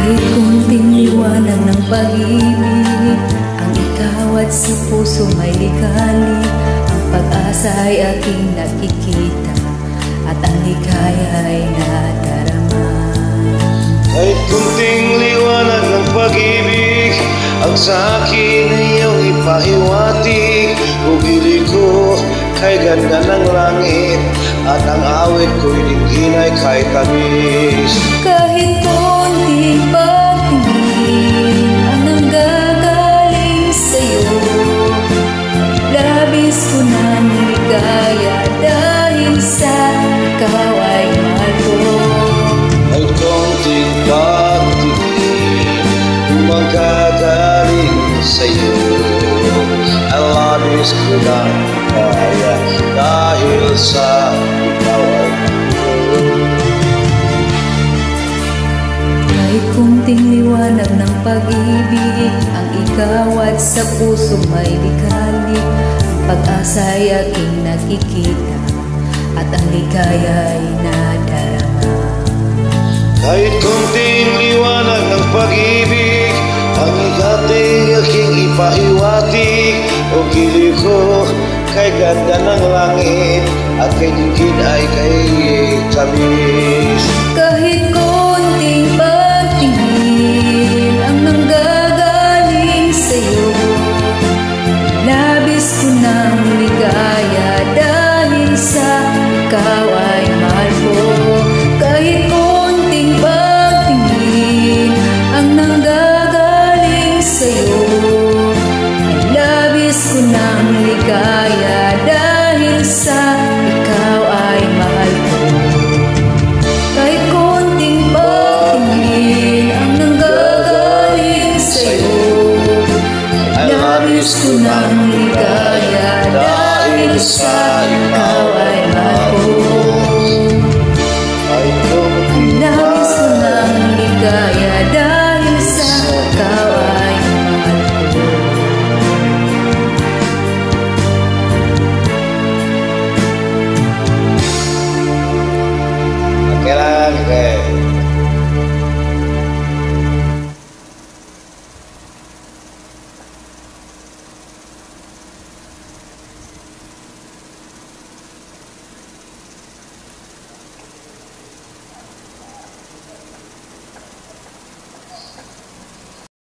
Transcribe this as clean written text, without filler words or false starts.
Kahit kunting liwanag ng pag-ibig ang ikaw at sa puso may likali. Ang pag-asa ay aking nakikita at ang ligaya ay nadarama. Kahit kunting liwanag ng pag-ibig ang sa akin ay iyong ipahiwatig. Ugili ko kay ganda ng langit at ang awit ko'y dinghinay kay tamis. Kahit konting pagtingin ang nanggagaling sa'yo, labis ko nang ligaya dahil sa ikaw ay mahal ko. Kahit konting pagtingin manggagaling sa'yo, ang labis ko nang ligaya dahil sa ikaw ay Kahit kunting liwanag ng pag-ibig ang ikaw at sa puso may likali. Ang pag-asa ay aking nakikita at ang ligaya ay nadarama. kahit konting liwanag ng pag-ibig ang igating aking ipahiwatig. Ugili ko kay ganda ng langit at kay dingin ay kay tamis.